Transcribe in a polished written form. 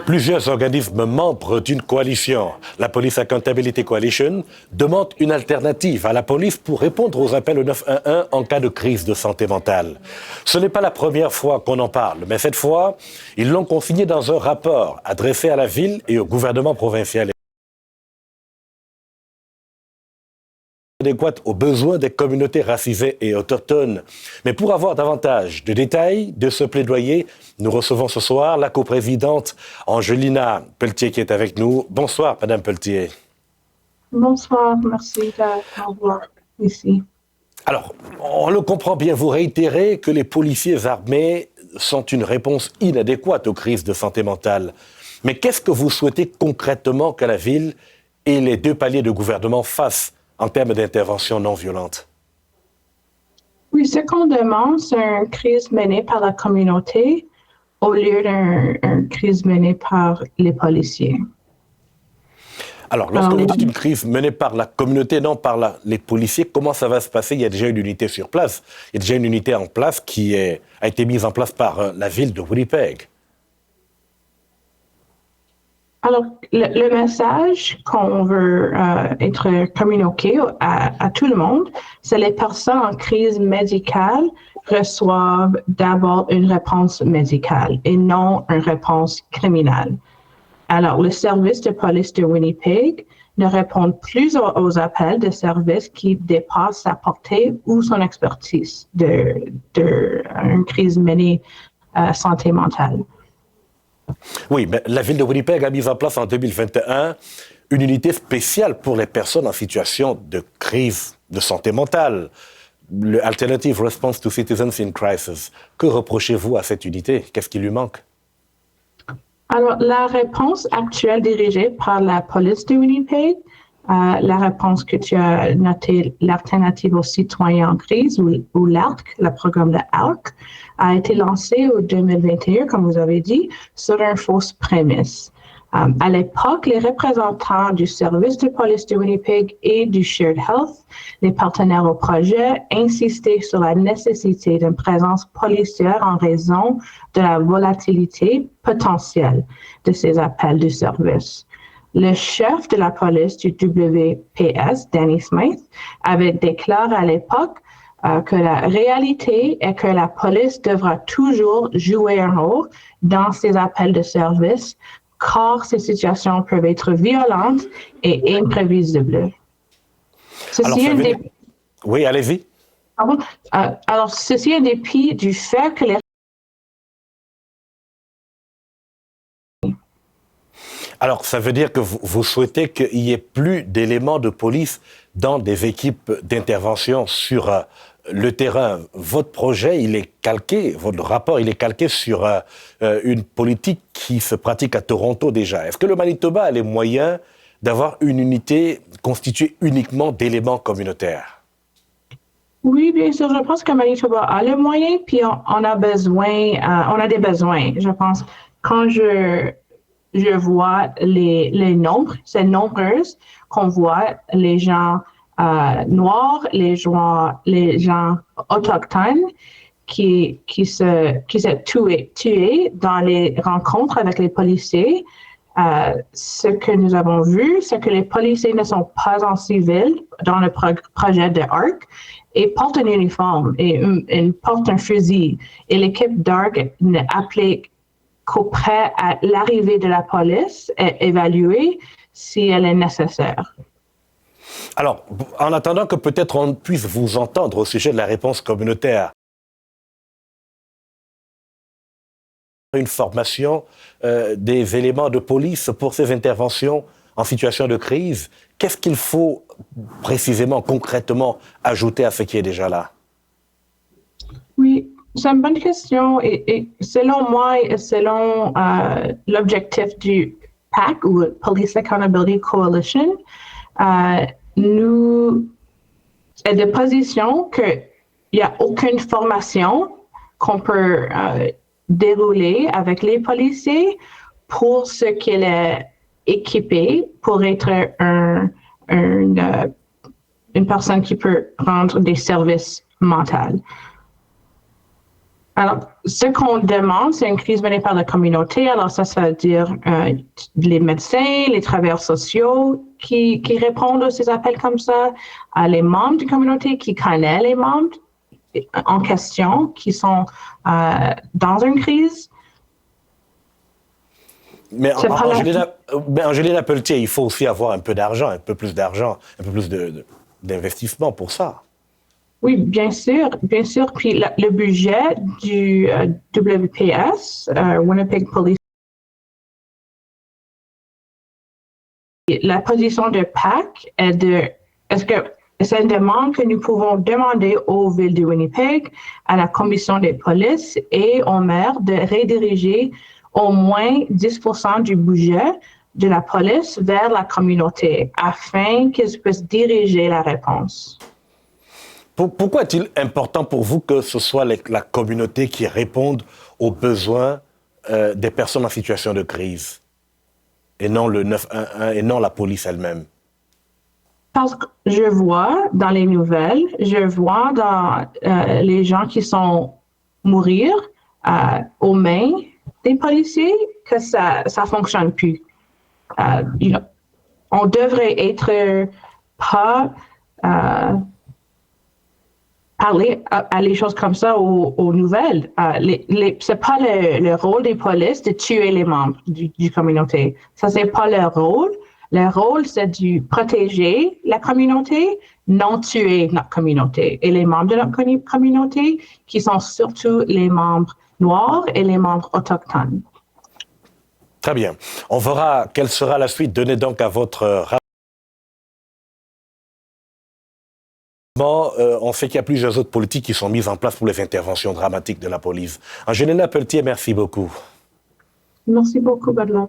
Plusieurs organismes membres d'une coalition, la Police Accountability Coalition, demandent une alternative à la police pour répondre aux appels au 911 en cas de crise de santé mentale. Ce n'est pas la première fois qu'on en parle, mais cette fois, ils l'ont consigné dans un rapport adressé à la ville et au gouvernement provincial. Adéquate aux besoins des communautés racisées et autochtones. Mais pour avoir davantage de détails de ce plaidoyer, nous recevons ce soir la coprésidente Angelina Pelletier qui est avec nous. Bonsoir, Madame Pelletier. Bonsoir, merci de m'avoir ici. Alors, on le comprend bien, vous réitérez que les policiers armés sont une réponse inadéquate aux crises de santé mentale. Mais qu'est-ce que vous souhaitez concrètement que la ville et les deux paliers de gouvernement fassent en termes d'intervention non violente? Oui, ce qu'on demande, c'est une crise menée par la communauté au lieu d'une crise menée par les policiers. Alors, lorsque vous dites une crise menée par la communauté, non par les policiers, comment ça va se passer? Il y a déjà une unité sur place. Il y a déjà une unité en place qui a été mise en place par la ville de Winnipeg. Alors, le message qu'on veut être communiqué à tout le monde, c'est les personnes en crise médicale reçoivent d'abord une réponse médicale et non une réponse criminelle. Alors, le service de police de Winnipeg ne répond plus aux appels de services qui dépassent sa portée ou son expertise d'une crise menée santé mentale. Oui, mais la ville de Winnipeg a mis en place en 2021 une unité spéciale pour les personnes en situation de crise de santé mentale, le Alternative Response to Citizens in Crisis. Que reprochez-vous à cette unité? Qu'est-ce qui lui manque? Alors, la réponse actuelle dirigée par la police de Winnipeg, la réponse que tu as notée, l'Alternative aux citoyens en crise, ou l'ARC, le programme de ARC, a été lancé en 2021, comme vous avez dit, sur une fausse prémisse. À l'époque, les représentants du service de police de Winnipeg et du Shared Health, les partenaires au projet, insistaient sur la nécessité d'une présence policière en raison de la volatilité potentielle de ces appels du service. Le chef de la police du WPS, Danny Smythe, avait déclaré à l'époque que la réalité est que la police devra toujours jouer un rôle dans ces appels de service, car ces situations peuvent être violentes et imprévisibles. Oui, allez-y. Alors, ceci est en dépit du fait que les... Alors, ça veut dire que vous souhaitez qu'il n'y ait plus d'éléments de police dans des équipes d'intervention sur le terrain. Votre projet, il est calqué, votre rapport, il est calqué sur une politique qui se pratique à Toronto déjà. Est-ce que le Manitoba a les moyens d'avoir une unité constituée uniquement d'éléments communautaires? Oui, bien sûr. Je pense que Manitoba a les moyens, puis on a des besoins. Je pense, quand je vois les nombres, c'est nombreuses qu'on voit les gens noirs, les gens autochtones qui se tués dans les rencontres avec les policiers. Ce que nous avons vu, c'est que les policiers ne sont pas en civil dans le projet de ARC et portent un uniforme et portent un fusil. Et l'équipe d'ARC applique qu'auprès à l'arrivée de la police est évaluée si elle est nécessaire. Alors, en attendant que peut-être on puisse vous entendre au sujet de la réponse communautaire, une formation des éléments de police pour ces interventions en situation de crise, qu'est-ce qu'il faut précisément, concrètement ajouter à ce qui est déjà là? Oui. C'est une bonne question et selon moi et selon l'objectif du PAC ou Police Accountability Coalition, nous est de position qu'il n'y a aucune formation qu'on peut dérouler avec les policiers pour ce qu'il est équipé pour être une personne qui peut rendre des services mentaux. Alors, ce qu'on demande, c'est une crise menée par la communauté. Alors, ça veut dire les médecins, les travailleurs sociaux qui répondent à ces appels comme ça, les membres de la communauté qui connaissent les membres en question, qui sont dans une crise. Mais Angelina Pelletier, il faut aussi avoir un peu d'argent, un peu plus d'investissement pour ça. Oui, bien sûr. Puis le budget du WPS, Winnipeg Police, la position de PAC c'est une demande que nous pouvons demander aux villes de Winnipeg, à la commission des polices et au maire de rediriger au moins 10% du budget de la police vers la communauté afin qu'ils puissent diriger la réponse. Pourquoi est-il important pour vous que ce soit la communauté qui réponde aux besoins des personnes en situation de crise et non le 911 et non la police elle-même? Parce que je vois dans les nouvelles, je vois dans les gens qui sont mourir aux mains des policiers que ça fonctionne plus. On devrait être pas parler à les choses comme ça aux nouvelles. C'est pas le rôle des polices de tuer les membres du communauté. Ça, c'est pas leur rôle. Leur rôle, c'est de protéger la communauté, non tuer notre communauté. Et les membres de notre communauté, qui sont surtout les membres noirs et les membres autochtones. Très bien. On verra quelle sera la suite. Donnez donc à votre on sait qu'il y a plusieurs autres politiques qui sont mises en place pour les interventions dramatiques de la police. Angelina Pelletier, merci beaucoup. Merci beaucoup, Badla.